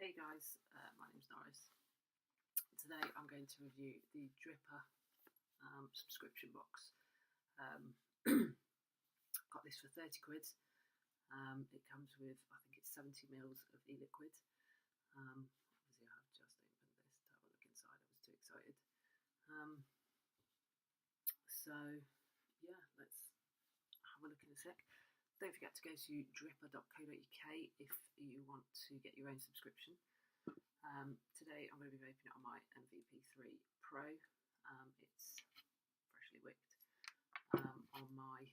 Hey guys, my name's Norris. Today I'm going to review the Dripper subscription box. Got this for 30 quid. It comes with, I think it's 70 mils of e-liquid. Obviously I have just opened this to have a look inside, I was too excited. So yeah, let's have a look in a sec. Don't forget to go to dripper.co.uk if you want to get your own subscription. Today I'm going to be opening it on my MVP3 Pro. It's freshly wicked on my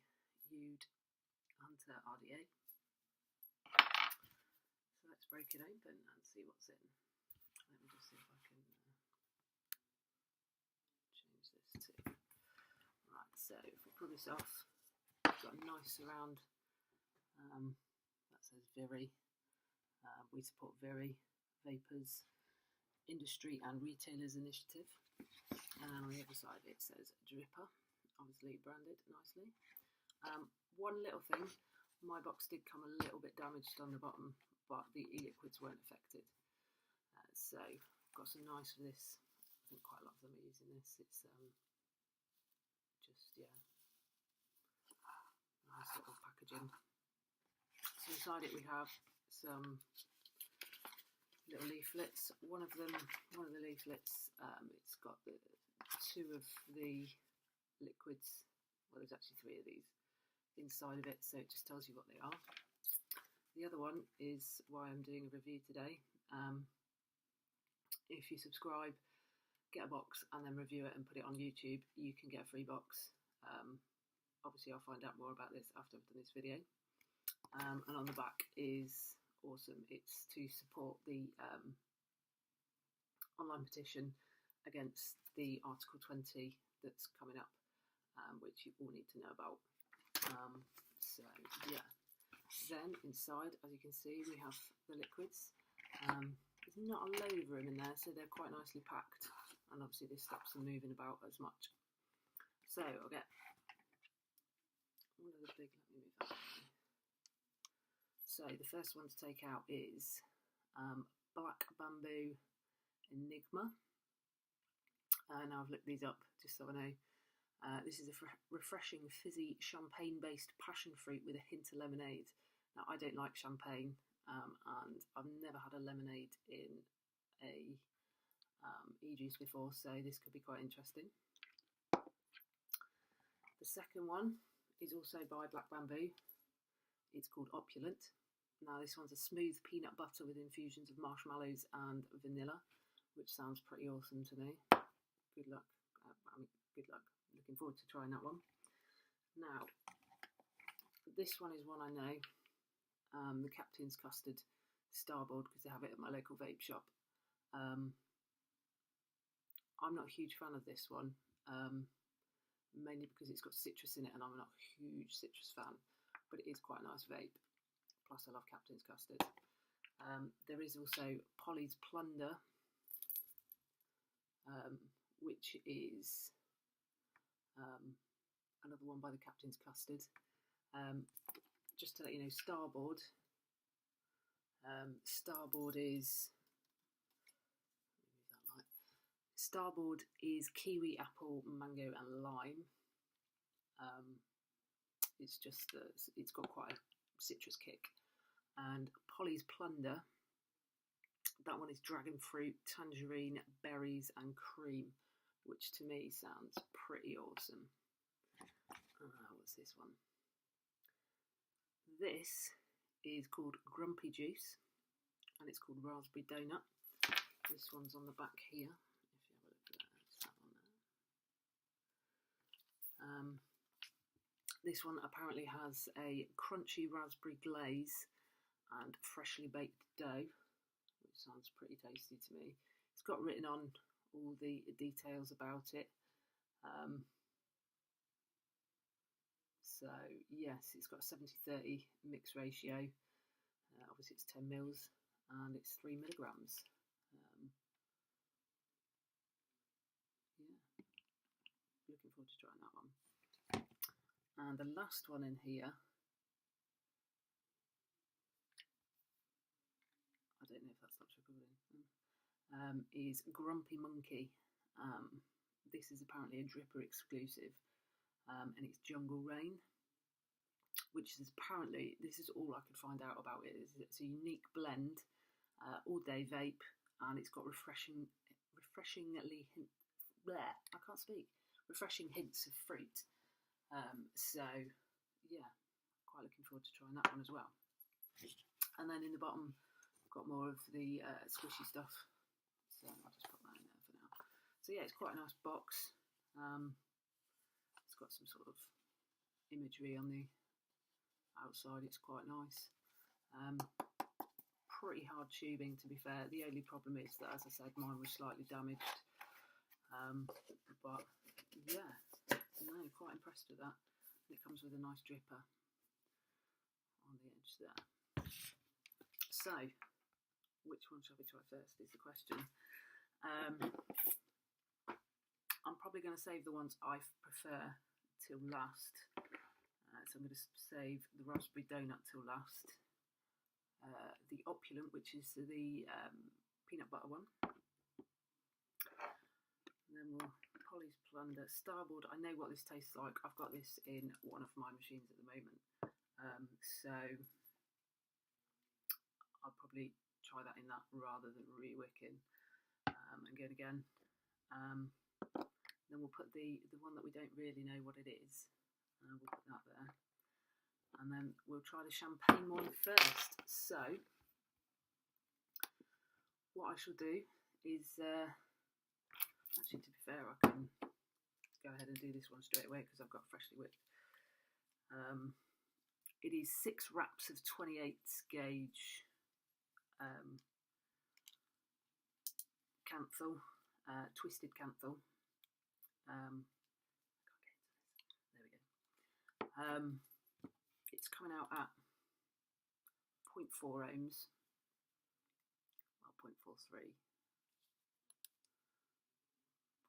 Ude Hunter RDA. So let's break it open and see what's in. Let me just see if I can change this to... Right, so if we pull this off, we've got a nice surround. That says Viry. We support Viry, Vapors, Industry and Retailers Initiative. And on the other side it says Dripper, obviously branded nicely. One little thing, my box did come a little bit damaged on the bottom, but the e-liquids weren't affected. So got some nice for this. I think quite a lot of them are using this. It's just, yeah, nice little packaging. So inside it we have some little leaflets. One of the leaflets, it's got two of the liquids. Well, there's actually three of these inside of it, so it just tells you what they are. The other one is why I'm doing a review today. If you subscribe, get a box and then review it and put it on YouTube, you can get a free box. Obviously I'll find out more about this after I've done this video. And on the back is awesome. It's to support the online petition against the Article 20 that's coming up, which you all need to know about. So yeah, then inside, as you can see, we have the liquids. There's not a load of room in there, so they're quite nicely packed, and obviously this stops them moving about as much. So I'll get one of the big, let me move that away. So the first one to take out is Black Bamboo Enigma. Now I've looked these up just so I know. This is a refreshing fizzy champagne-based passion fruit with a hint of lemonade. Now I don't like champagne, and I've never had a lemonade in a e-juice before, so this could be quite interesting. The second one is also by Black Bamboo. It's called Opulent. Now this one's a smooth peanut butter with infusions of marshmallows and vanilla, which sounds pretty awesome to me. Good luck. Good luck. Looking forward to trying that one. Now, this one is one I know. The Captain's Custard Starboard, because they have it at my local vape shop. I'm not a huge fan of this one, mainly because it's got citrus in it, and I'm not a huge citrus fan, but it is quite a nice vape. Plus I love Captain's Custard. There is also Polly's Plunder, which is another one by the Captain's Custard. Just to let you know, Starboard is, Starboard is kiwi, apple, mango and lime. It's just, it's got quite a citrus kick. And Polly's Plunder, that one is dragon fruit, tangerine, berries and cream, which to me sounds pretty awesome. What's this one? This is called Grumpy Juice, and it's called Raspberry Donut. This one's on the back here. If you have a look at that, it's that one there. This one apparently has a crunchy raspberry glaze and freshly baked dough, which sounds pretty tasty to me. It's got written on all the details about it. So yes, it's got a 70-30 mix ratio. Obviously it's 10 mils and it's 3 milligrams. Yeah, looking forward to trying that one. And the last one in here, I don't know if that stops recording. Is Grumpy Monkey. This is apparently a Dripper exclusive, and it's Jungle Rain, which is apparently, this is all I could find out about it. It's a unique blend, all day vape, and it's got refreshing hints of fruit. So yeah, quite looking forward to trying that one as well. And then in the bottom, I've got more of the squishy stuff. So I'll just put that in there for now. So yeah, it's quite a nice box. It's got some sort of imagery on the outside. It's quite nice. Pretty hard tubing, to be fair. The only problem is that, as I said, mine was slightly damaged. But yeah, no, quite impressed with that. And it comes with a nice dripper on the edge there. So, which one shall we try first is the question. I'm probably going to save the ones I prefer till last. So I'm going to save the raspberry donut till last. The opulent, which is the peanut butter one. And then we'll Polly's Plunder Starboard. I know what this tastes like. I've got this in one of my machines at the moment. So I'll probably try that in that rather than re-wicking and go again. Then we'll put the one that we don't really know what it is. We'll put that there. And then we'll try the champagne one first. So what I shall do is, actually, to be fair, I can go ahead and do this one straight away because I've got freshly whipped. It is 6 wraps of 28 gauge Canthal, twisted Canthal. There we go. It's coming out at 0.4 ohms, well, 0.43.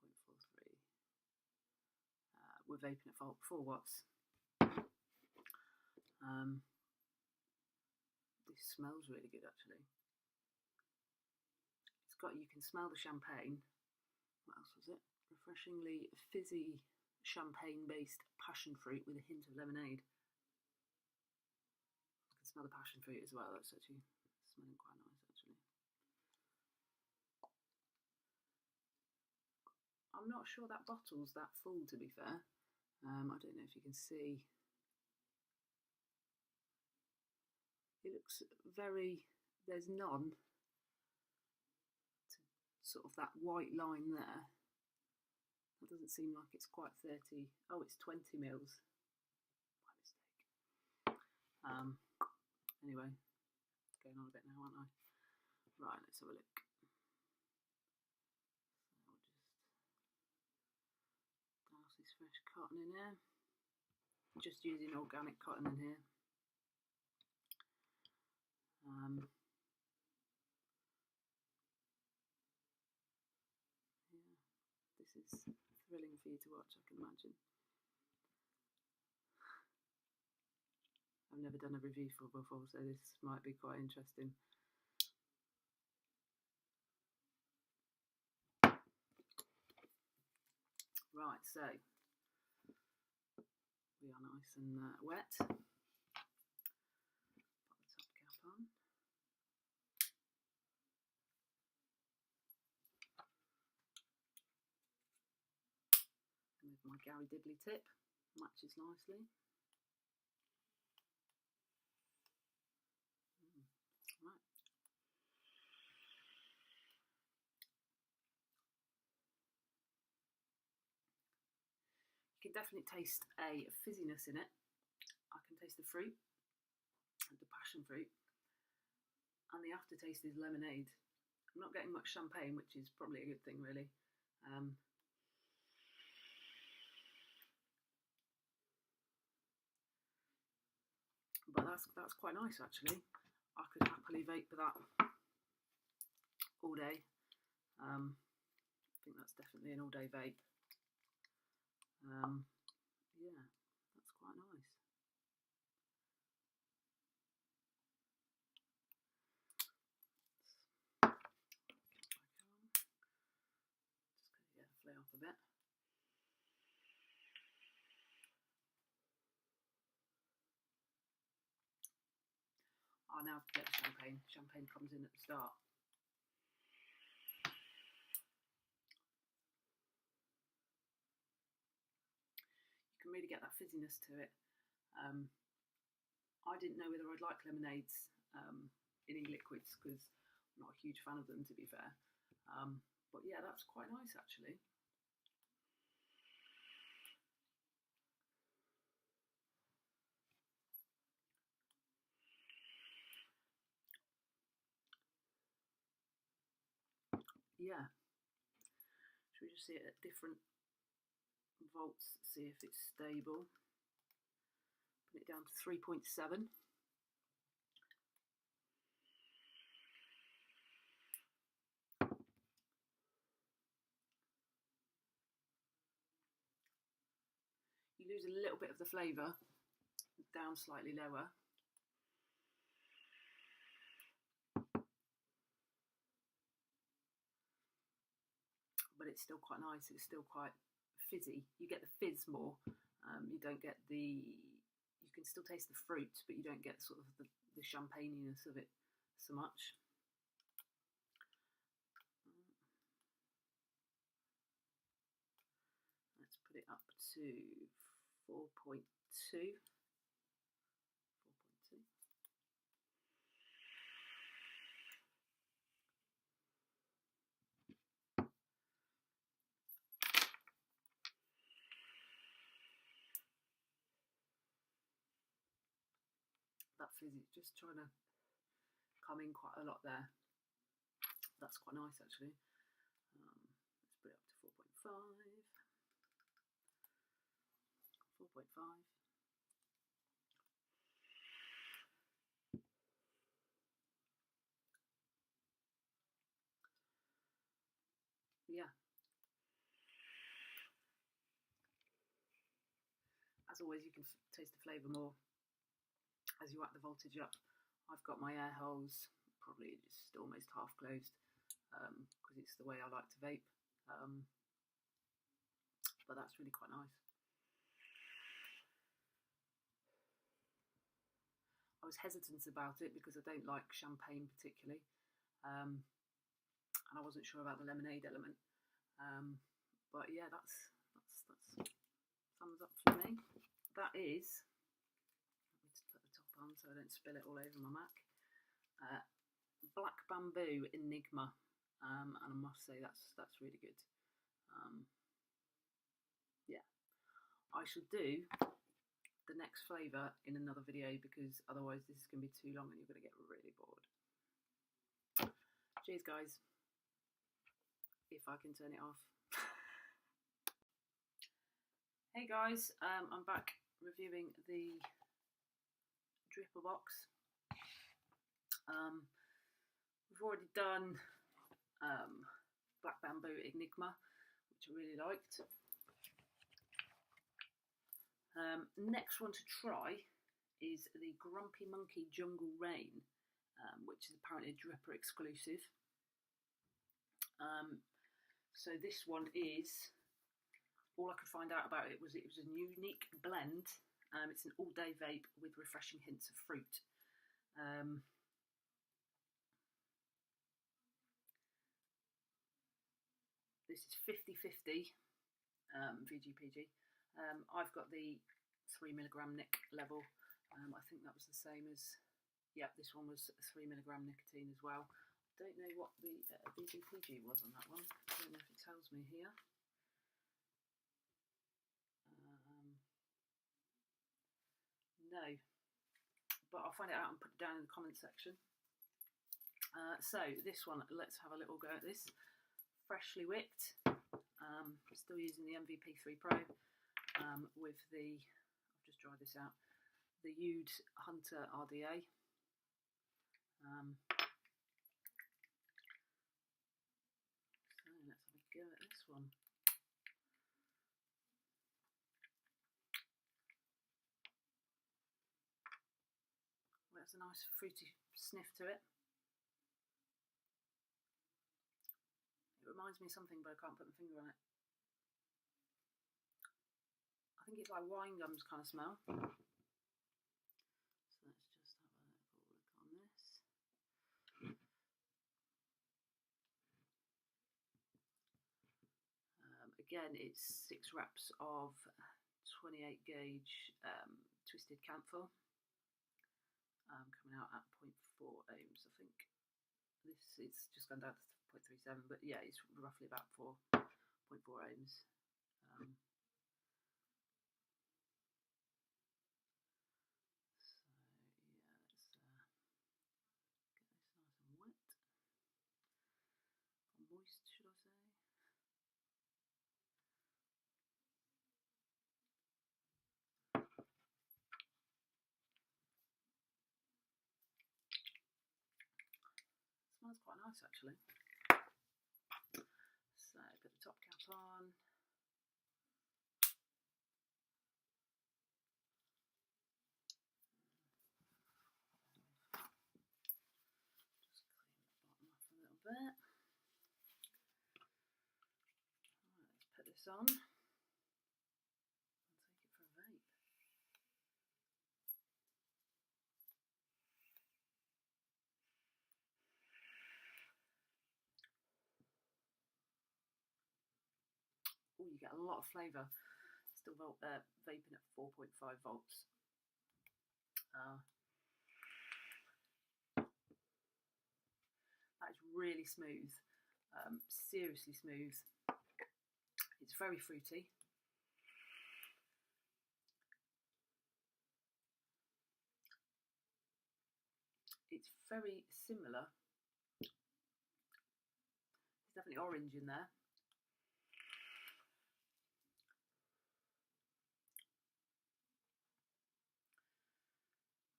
0.43. We're vaping at 4 watts. This smells really good, actually. It's got, you can smell the champagne. What else was it? Refreshingly fizzy champagne-based passion fruit with a hint of lemonade. I can smell the passion fruit as well. That's actually smelling quite nice, actually. I'm not sure that bottle's that full, to be fair. I don't know if you can see. It looks very, there's none to sort of that white line there. That doesn't seem like it's quite 30. Oh, it's 20 mils. My mistake. Anyway, going on a bit now, aren't I? Right, let's have a look. So I'll just douse this fresh cotton in here. Just using organic cotton in here. Yeah, this is thrilling for you to watch, I can imagine. I've never done a review for before, so this might be quite interesting. Right, so we are nice and wet. Put the top cap on. And with my Gary Dibley tip, matches nicely. Right. You can definitely taste a fizziness in it. I can taste the fruit, the passion fruit, and the aftertaste is lemonade. I'm not getting much champagne, which is probably a good thing, really. But that's quite nice, actually. I could happily vape that all day. I think that's definitely an all-day vape. Yeah, that's quite nice. go up a bit. I now get the champagne. Champagne comes in at the start. You can really get that fizziness to it. I didn't know whether I'd like lemonades in e-liquids because I'm not a huge fan of them, to be fair. But yeah, that's quite nice actually. Yeah. Should we just see it at different volts, see if it's stable? Put it down to 3.7. You lose a little bit of the flavour, down slightly lower. But it's still quite nice, it's still quite fizzy. You get the fizz more, you don't get the, you can still taste the fruit, but you don't get sort of the champagniness of it so much. Let's put it up to 4.2. 4.2. That fizz is just trying to come in quite a lot there. That's quite nice actually. Let's put it up to 4.5. 4.5. Yeah. As always, you can taste the flavour more as you whack the voltage up. I've got my air holes probably just almost half closed because it's the way I like to vape. But that's really quite nice. I was hesitant about it because I don't like champagne particularly, and I wasn't sure about the lemonade element. But yeah, that's thumbs up for me. That is, let me just put the top on so I don't spill it all over my Mac. Black Bamboo Enigma, and I must say that's really good. Yeah, I shall do the next flavour in another video because otherwise this is going to be too long and you're going to get really bored. Cheers guys, if I can turn it off. Hey guys, I'm back reviewing the dripper box. We've already done Black Bamboo Enigma, which I really liked. Next one to try is the Grumpy Monkey Jungle Rain, which is apparently a dripper exclusive. So this one is, all I could find out about it was a unique blend. It's an all-day vape with refreshing hints of fruit. This is 50/50 VGPG. I've got the 3mg nic level. I think that was the same as, yeah, this one was 3mg nicotine as well. I don't know what the VGPG was on that one. I don't know if it tells me here. No, but I'll find it out and put it down in the comment section. So this one, let's have a little go at this. Freshly wicked. Still using the MVP3 Pro with the, I've just tried this out, the Oud Hunter RDA. So let's have a go at this one. Well, that's a nice fruity sniff to it. It reminds me of something, but I can't put my finger on it. I think it's like wine gums kind of smell. So let's just have a look on this. Again, it's 6 wraps of 28 gauge twisted camphor, coming out at 0.4 ohms, I think. This is just gone down to 0.37, but yeah, it's roughly about 4.4 ohms. So yeah, let's get this nice and wet, or moist, should I say. Smells quite nice actually. So put the top cap on. Just clean the bottom off a little bit. Right, let's put this on and take it for a vape. Oh, you get a lot of flavour. Still vaping at 4.5 volts. That is really smooth, seriously smooth. It's very fruity. It's very similar. There's definitely orange in there.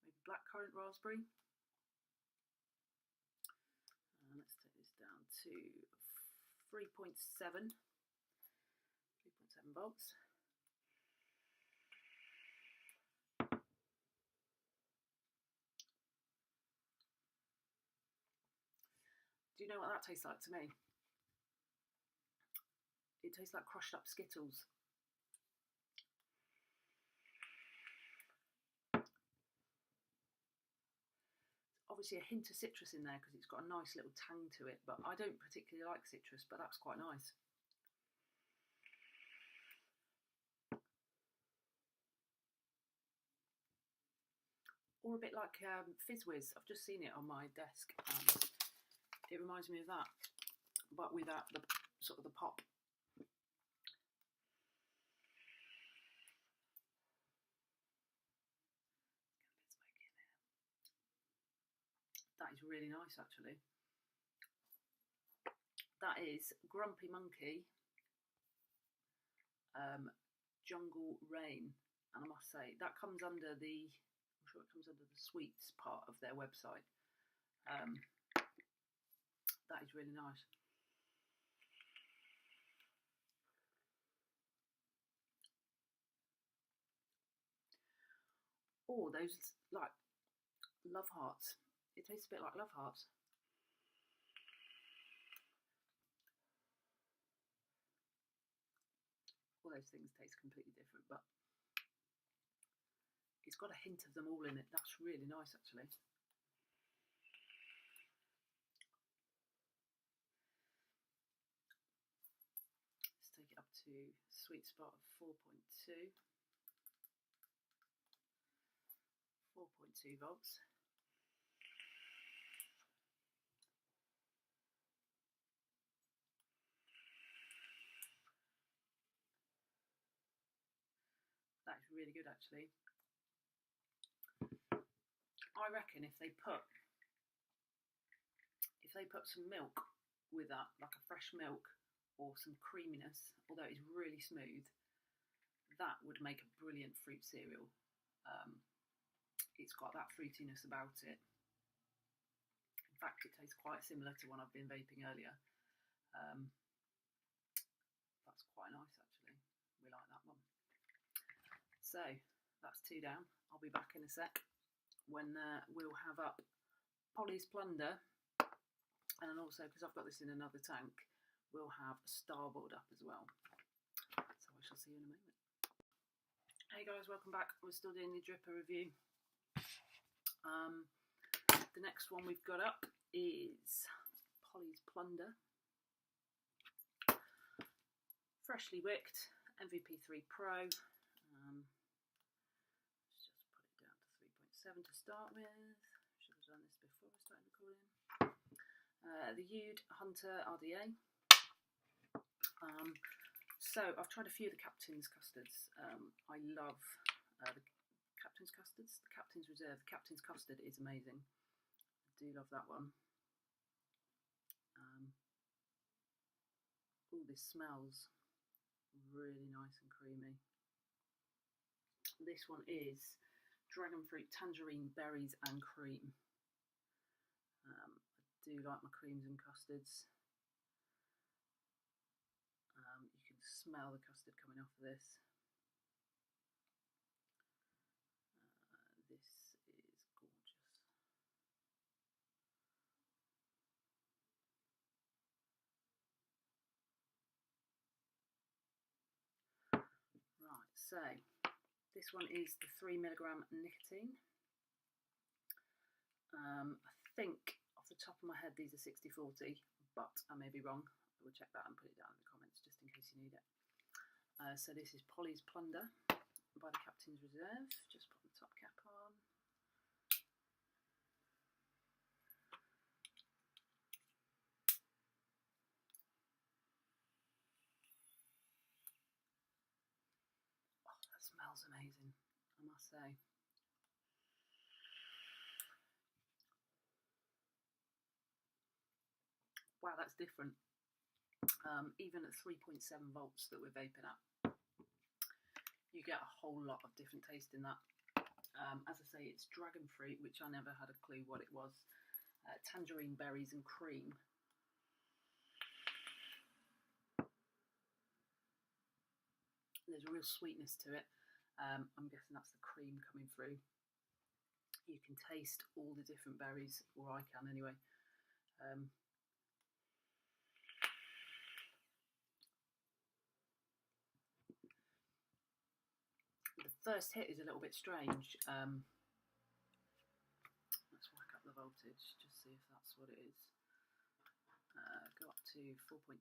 Maybe blackcurrant raspberry. Let's take this down to 3.7 volts. Do you know what that tastes like to me? It tastes like crushed up Skittles. Obviously a hint of citrus in there because it's got a nice little tang to it, but I don't particularly like citrus, but that's quite nice. Or a bit like Fizz Whiz. I've just seen it on my desk and it reminds me of that, but without the sort of the pop. That is really nice actually. That is Grumpy Monkey Jungle Rain, and I must say that comes under the, I'm sure it comes under the sweets part of their website. That is really nice. Oh, those like Love Hearts. It tastes a bit like Love Hearts. All those things taste completely different, but it's got a hint of them all in it. That's really nice actually. Let's take it up to sweet spot of 4.2 volts. That is really good actually. I reckon if they put some milk with that, like a fresh milk or some creaminess, although it's really smooth, that would make a brilliant fruit cereal. It's got that fruitiness about it. In fact, it tastes quite similar to one I've been vaping earlier. That's quite nice actually. We like that one. So that's 2 down. I'll be back in a sec when we'll have up Polly's Plunder, and then also, because I've got this in another tank, we'll have Starboard up as well. So I shall see you in a moment. Hey guys, welcome back. We're still doing the dripper review. The next one we've got up is Polly's Plunder. Freshly wicked, MVP3 Pro. Let's just put it down to 3.7 to start with. Should have done this before I started recording. The Ude Hunter RDA. So I've tried a few of the Captain's custards. I love the Captain's custards. The Captain's Reserve, the Captain's custard is amazing. I do love that one. Oh, this smells really nice and creamy. This one is dragon fruit, tangerine, berries and cream. I do like my creams and custards. You can smell the custard coming off of this. This is gorgeous. Right, so this one is the 3mg nicotine. I think off the top of my head these are 60-40, but I may be wrong. I will check that and put it down in the comments just in case you need it. So this is Polly's Plunder by the Captain's Reserve. Just put the top cap on. Oh, that smells amazing, I must say. Wow, that's different. Even at 3.7 volts that we're vaping at, you get a whole lot of different taste in that. As I say, it's dragon fruit, which I never had a clue what it was. Tangerine, berries and cream. There's a real sweetness to it. I'm guessing that's the cream coming through. You can taste all the different berries, or I can anyway. The first hit is a little bit strange. Let's whack up the voltage, just see if that's what it is. Go up to 4.2.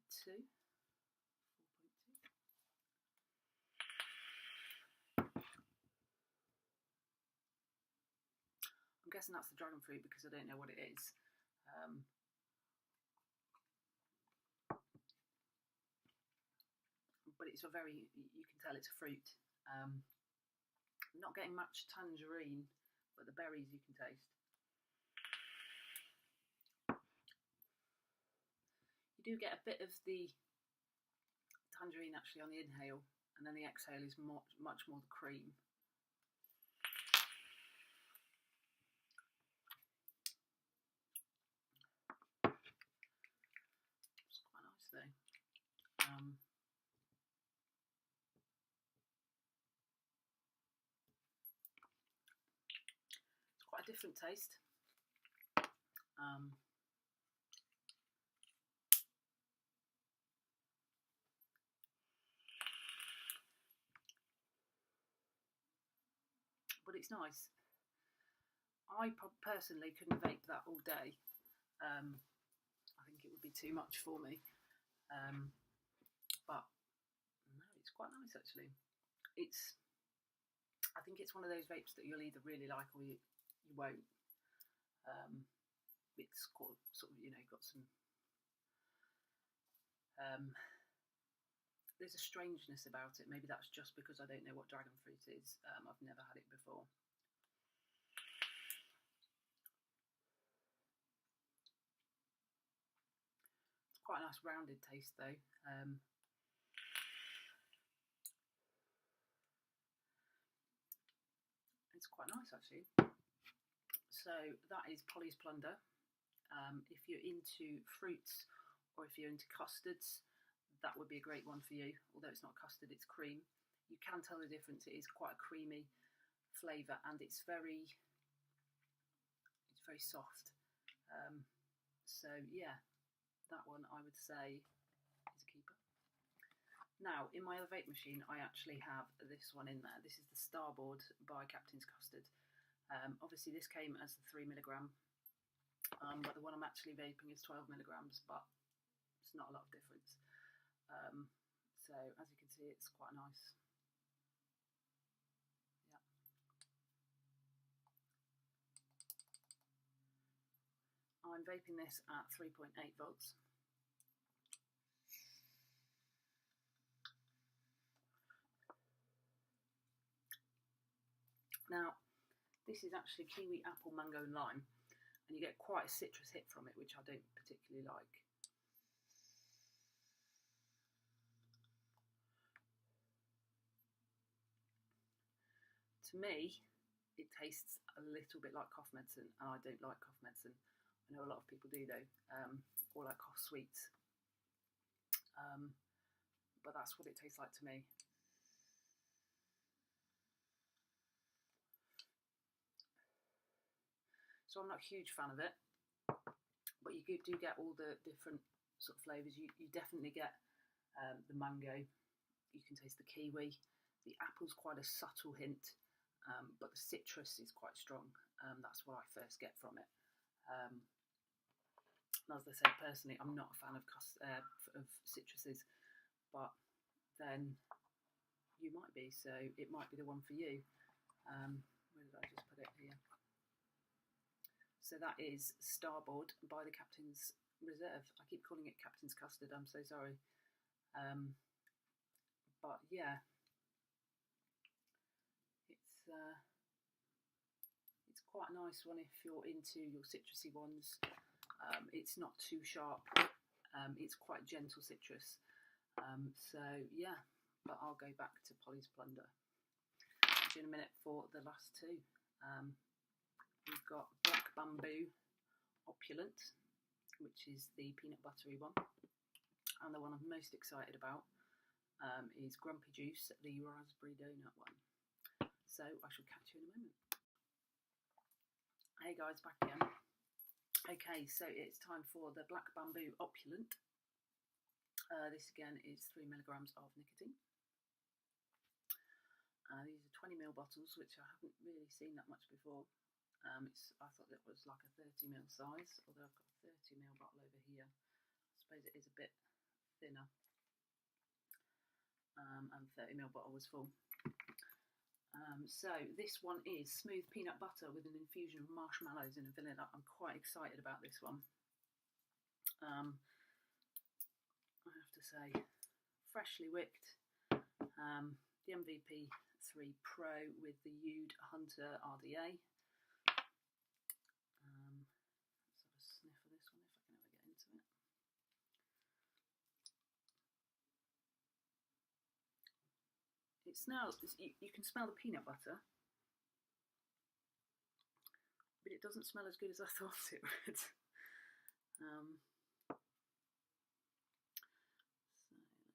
I'm guessing that's the dragon fruit because I don't know what it is. But it's a very, you can tell it's a fruit. I'm not getting much tangerine, but the berries you can taste. You do get a bit of the tangerine actually on the inhale, and then the exhale is much more the cream. It's quite nice though. It's quite a different taste. But it's nice. I personally couldn't vape that all day. I think it would be too much for me. But no, it's quite nice actually. I think it's one of those vapes that you'll either really like or you won't. It's quite, sort of, you know, got some. There's a strangeness about it. Maybe that's just because I don't know what dragon fruit is. I've never had it before. It's quite a nice rounded taste though. It's quite nice actually. So that is Polly's Plunder. If you're into fruits or if you're into custards, that would be a great one for you. Although it's not custard, it's cream. You can tell the difference. It is quite a creamy flavour and it's very soft. So yeah, that one I would say is a keeper. Now, in my other vape machine, I actually have this one in there. This is the Starboard by Captain's Custard. Obviously, this came as the 3mg, but the one I'm actually vaping is 12mg, but it's not a lot of difference. So, as you can see, it's quite nice. Yeah. I'm vaping this at 3.8 volts. Now, this is actually kiwi, apple, mango and lime, and you get quite a citrus hit from it, which I don't particularly like. To me, it tastes a little bit like cough medicine, and I don't like cough medicine. I know a lot of people do though, or like cough sweets. But that's what it tastes like to me. So I'm not a huge fan of it, but you do get all the different sort of flavours. You definitely get the mango, you can taste the kiwi, the apple's quite a subtle hint, but the citrus is quite strong. That's what I first get from it. As I say, personally, I'm not a fan of citruses, but then you might be, so it might be the one for you. Where did I just put it here? So that is Starboard by the Captain's Reserve. I keep calling it Captain's Custard, I'm so sorry. But yeah, it's quite a nice one if you're into your citrusy ones. It's not too sharp. It's quite gentle citrus. So yeah, but I'll go back to Polly's Plunder in a minute for the last two. We've got Black Bamboo Opulent, which is the peanut buttery one, and the one I'm most excited about is Grumpy Juice, the raspberry donut one. So I shall catch you in a moment. Hey guys, back again. Okay, so it's time for the Black Bamboo Opulent. This again is 3mg of nicotine. These are 20ml bottles, which I haven't really seen that much before. I thought it was like a 30ml size, although I've got a 30ml bottle over here. I suppose it is a bit thinner. And 30ml bottle was full. So this one is smooth peanut butter with an infusion of marshmallows and vanilla. I'm quite excited about this one. I have to say, freshly wicked. The MVP 3 Pro with the Oud Hunter RDA. Let's have a sniff of this one if I can ever get into it. It smells, you can smell the peanut butter, but it doesn't smell as good as I thought it would. So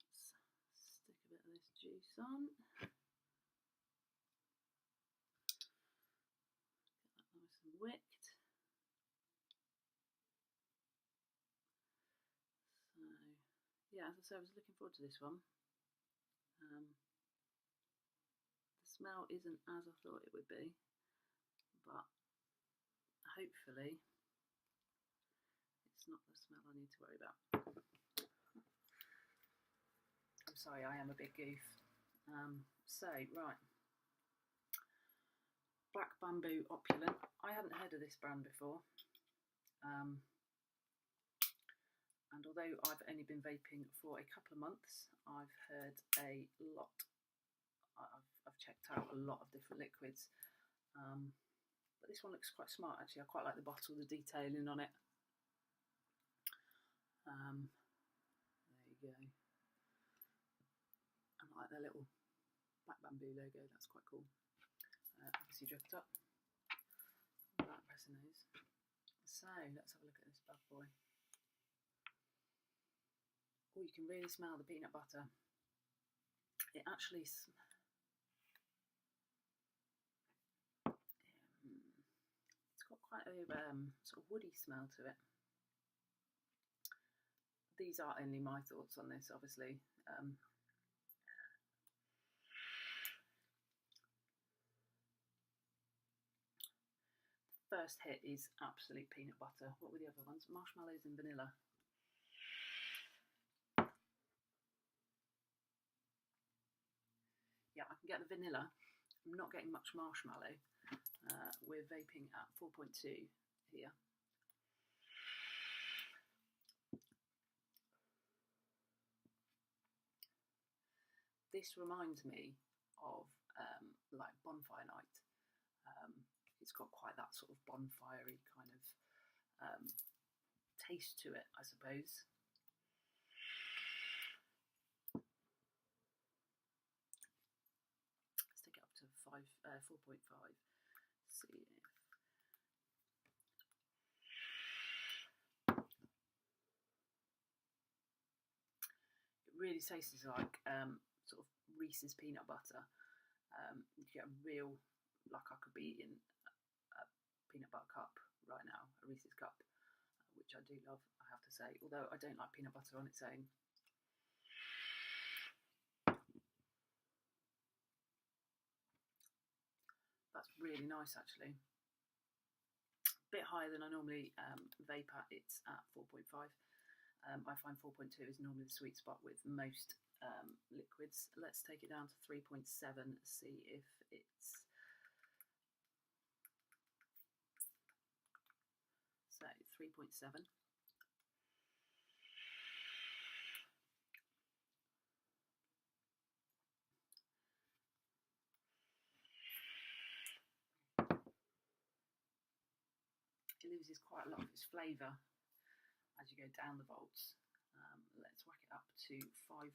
let's stick a bit of this juice on. Get that nice and wicked. So yeah, as I said, I was looking forward to this one. The smell isn't as I thought it would be, but hopefully it's not the smell I need to worry about. I'm sorry, I am a big goof. Right. Black Bamboo Opulent. I hadn't heard of this brand before. And although I've only been vaping for a couple of months, I've heard a lot. I've checked out a lot of different liquids. But this one looks quite smart actually. I quite like the bottle, the detailing on it. There you go. I like their little Black Bamboo logo, that's quite cool. Obviously dripped up. Without pressing those. So let's have a look at this bad boy. Oh, you can really smell the peanut butter. It actually it's got quite a sort of woody smell to it. These are only my thoughts on this, obviously. first hit is absolute peanut butter. What were the other ones? Marshmallows and vanilla. Yeah, I can get the vanilla. I'm not getting much marshmallow. We're vaping at 4.2 here. This reminds me of like bonfire night. It's got quite that sort of bonfirey kind of taste to it, I suppose. Let's take it up to 4.5. See if it really tastes like sort of Reese's peanut butter. You get a real, like I could be eating a peanut butter cup right now, a Reese's cup, which I do love, I have to say, although I don't like peanut butter on its own. That's really nice, actually. A bit higher than I normally vape at. It's at 4.5. I find 4.2 is normally the sweet spot with most liquids. Let's take it down to 3.7, see if it's... So 3.7. It loses quite a lot of its flavour as you go down the volts. Let's whack it up to 5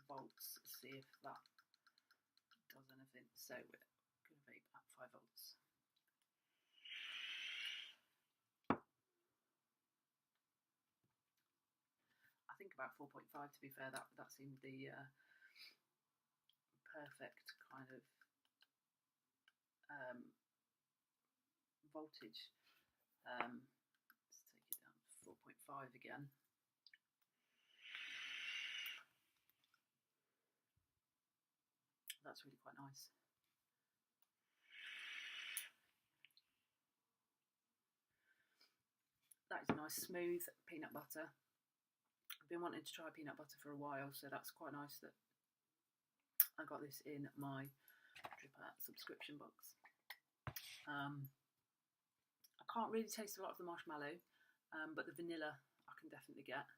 volts, see if that does anything. So we're going to vape at 5 volts. I think about 4.5, to be fair. That seemed the perfect kind of voltage. Let's take it down to 4.5 again. That's really quite nice. That is nice, smooth peanut butter. I've been wanting to try peanut butter for a while, so that's quite nice that I got this in my Dripper subscription box. I can't really taste a lot of the marshmallow, but the vanilla I can definitely get.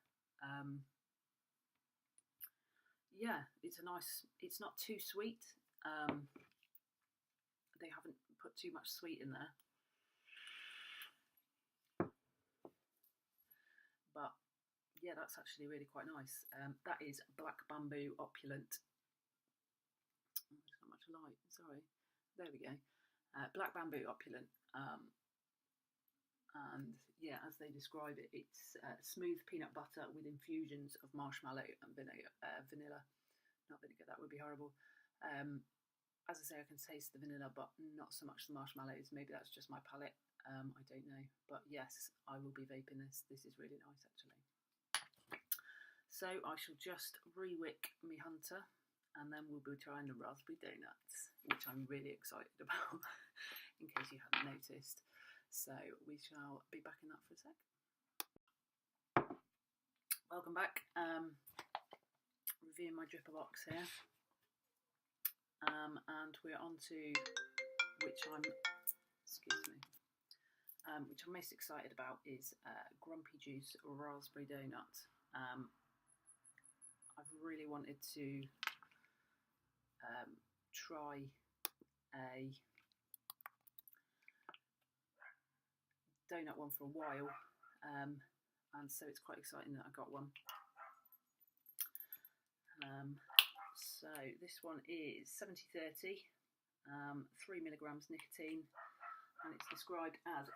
Yeah, it's a nice, it's not too sweet. They haven't put too much sweet in there. But yeah, that's actually really quite nice. That is Black Bamboo Opulent. Oh, there's not much light, sorry. There we go. Black Bamboo Opulent. And yeah, as they describe it, it's smooth peanut butter with infusions of marshmallow and vanilla. Not vinegar, that would be horrible. As I say, I can taste the vanilla, but not so much the marshmallows. Maybe that's just my palate. I don't know. But yes, I will be vaping this. This is really nice, actually. So I shall just re-wick me Hunter, and then we'll be trying the raspberry donuts, which I'm really excited about, in case you hadn't noticed. So we shall be back in that for a sec. Welcome back. Reviewing my dripper box here. And we're on to which I'm most excited about is Grumpy Juice Raspberry Donut. I've really wanted to try a donut one for a while, and so it's quite exciting that I got one. So this one is 70/30, 3 milligrams nicotine, and it's described as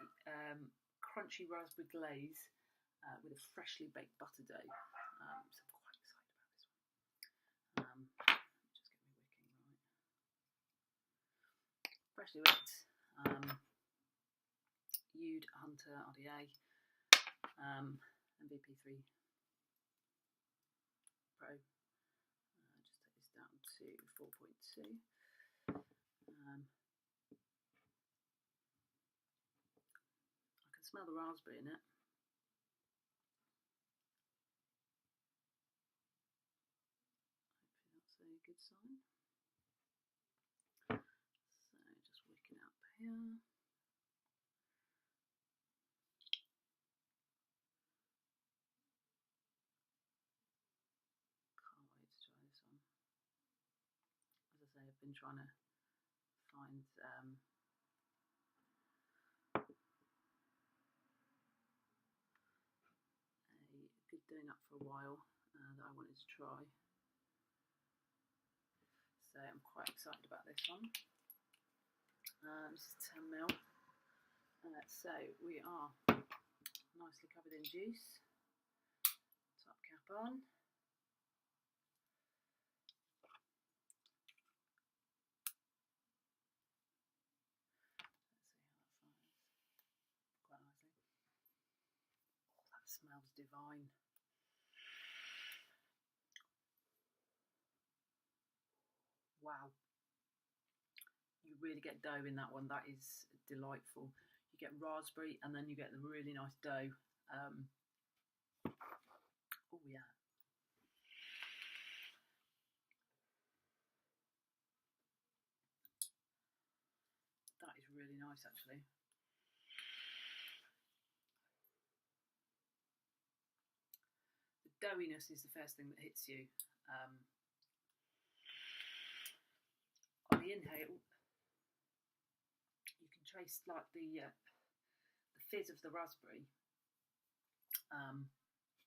crunchy raspberry glaze with a freshly baked butter dough. So I'm quite excited about this one. Just get me wicking right. Freshly baked. Ude Hunter RDA, MVP3 Pro. Just take this down to 4.2. Smell the raspberry in it. Hopefully that's a good sign. So just wicking up here. Can't wait to try this one. As I say, I've been trying to find a good donut for a while that I wanted to try. So I'm quite excited about this one. This is 10ml. So we are nicely covered in juice. Top cap on. Let's see how that fires. Quite nicely. Oh, that smells divine. Wow. You really get dough in that one. That is delightful. You get raspberry and then you get the really nice dough. Oh yeah. That is really nice actually. The doughiness is the first thing that hits you. On the inhale, you can trace like the fizz of the raspberry,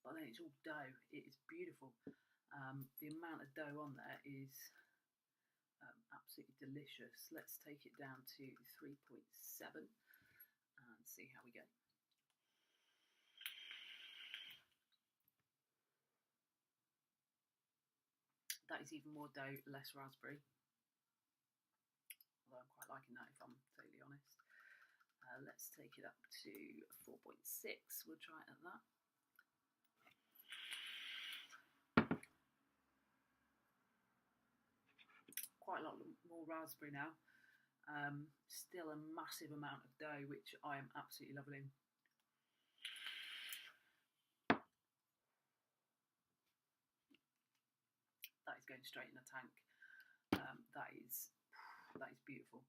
but then it's all dough. It is beautiful. The amount of dough on there is absolutely delicious. Let's take it down to 3.7 and see how we go. That is even more dough, less raspberry. Although I'm quite liking that if I'm totally honest. Let's take it up to 4.6. We'll try it at that. Quite a lot more raspberry now. Still a massive amount of dough, which I am absolutely loving. That is going straight in the tank. That is beautiful.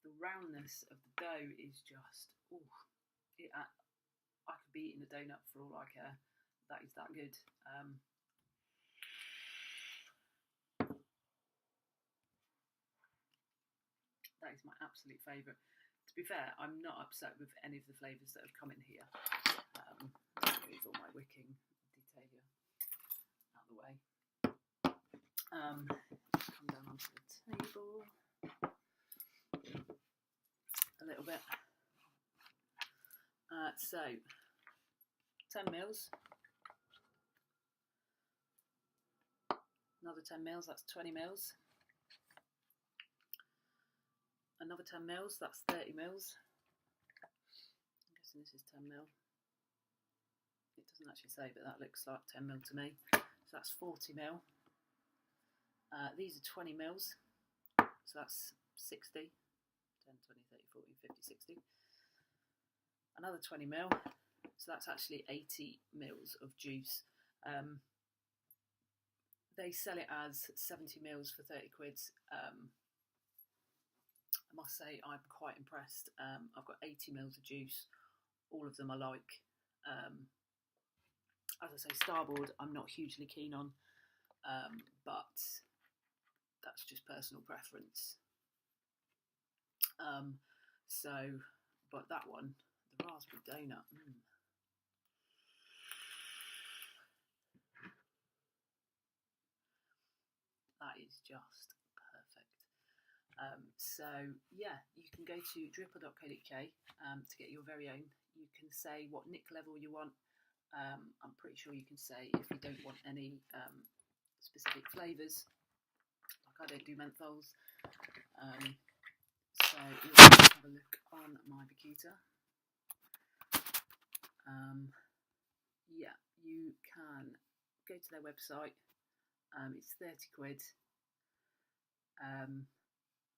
The roundness of the dough is just, I could be eating a donut for all I care. That is that good. That is my absolute favourite. To be fair, I'm not upset with any of the flavours that have come in here. Move all my wicking detailer out of the way. Come down onto the table a little bit. So 10ml. Another 10ml, that's 20ml. Another 10ml, that's 30ml. I'm guessing this is 10ml. It doesn't actually say, but that looks like 10ml to me. So that's 40ml. These are 20ml. So that's 60. 10, 20, 30, 40, 50, 60. Another 20ml. So that's actually 80ml of juice. They sell it as 70ml for 30 quid. I must say I'm quite impressed. I've got 80ml of juice. All of them I like. As I say, Starboard I'm not hugely keen on, but that's just personal preference. But that one, the raspberry donut. That is just perfect. So yeah, you can go to dripper.co.uk to get your very own. You can say what nick level you want. I'm pretty sure you can say if you don't want any specific flavours. Like I don't do menthols. So let's have a look on my Vaquita. Yeah, you can go to their website. It's 30 quid.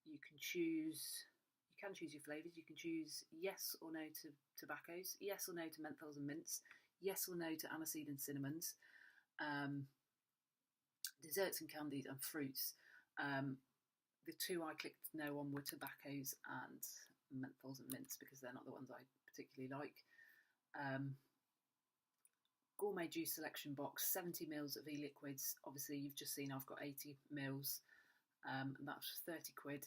you can choose your flavours. You can choose yes or no to tobaccos, yes or no to menthols and mints, yes or no to aniseed and cinnamons, desserts and candies and fruits. The two I clicked no on were tobaccos and menthols and mints because they're not the ones I particularly like. Gourmet juice selection box, 70 mils of e-liquids. Obviously, you've just seen I've got 80 mils, and that's 30 quid.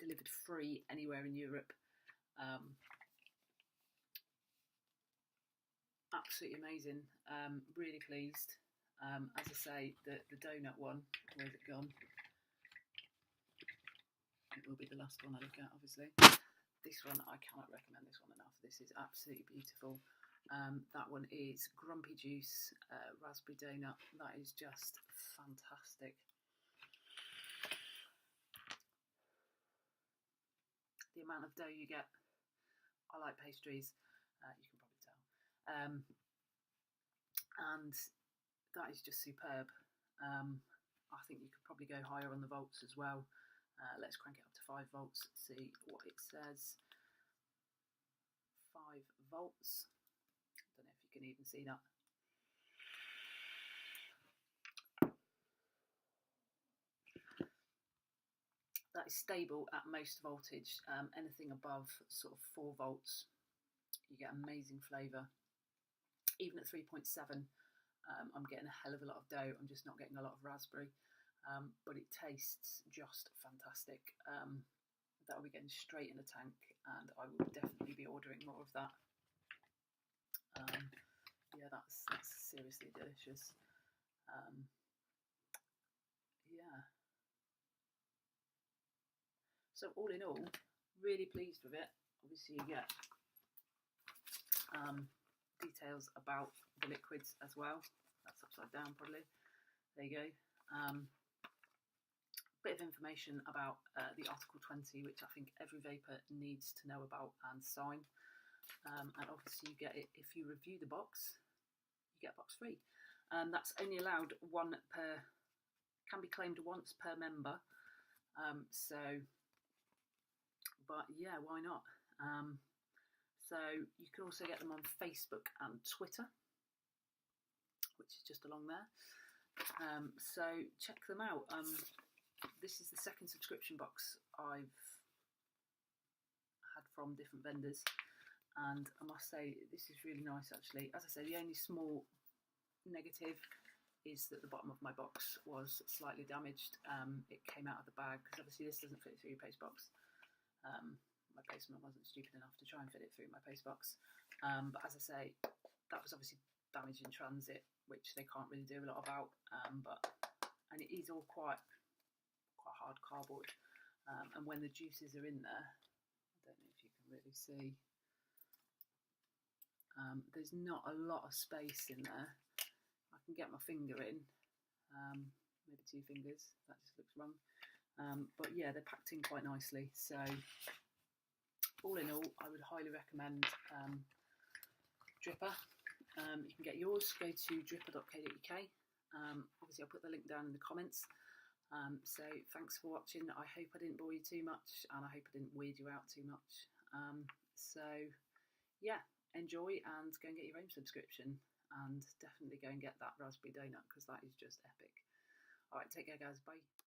Delivered free anywhere in Europe. Absolutely amazing. Really pleased. As I say, the donut one, where's it gone? It will be the last one I look at, obviously. This one, I cannot recommend this one enough. This is absolutely beautiful. That one is Grumpy Juice Raspberry Donut. That is just fantastic. The amount of dough you get, I like pastries, you can probably tell. And that is just superb. I think you could probably go higher on the volts as well. Let's crank it up to 5 volts, see what it says. 5 volts. I don't know if you can even see that. That is stable at most voltage. Anything above sort of 4 volts, you get amazing flavour. Even at 3.7, I'm getting a hell of a lot of dough. I'm just not getting a lot of raspberry, but it tastes just fantastic. That will be getting straight in the tank, and I will definitely be ordering more of that. Yeah, that's seriously delicious. Yeah. So all in all, really pleased with it. Obviously you get details about the liquids as well. That's upside down probably. There you go. Bit of information about the Article 20, which I think every vapor needs to know about and sign. And obviously you get it if you review the box, you get a box free. That's only allowed one per, can be claimed once per member. But yeah, why not? So you can also get them on Facebook and Twitter, which is just along there. So check them out. This is the second subscription box I've had from different vendors, and I must say this is really nice actually. As I say, the only small negative is that the bottom of my box was slightly damaged. It came out of the bag because obviously this doesn't fit through your paste box. My postman wasn't stupid enough to try and fit it through my paste box. But as I say, that was obviously damaged in transit, which they can't really do a lot about. And it is all quite hard cardboard. And when the juices are in there, I don't know if you can really see, there's not a lot of space in there. I can get my finger in, maybe 2 fingers, that just looks wrong. But yeah, they're packed in quite nicely. So all in all, I would highly recommend Dripper. You can get yours, go to dripper.co.uk. Obviously I'll put the link down in the comments. So thanks for watching. I hope I didn't bore you too much, and I hope I didn't weird you out too much. So yeah, enjoy and go and get your own subscription, and definitely go and get that raspberry donut because that is just epic. All right, take care guys, bye.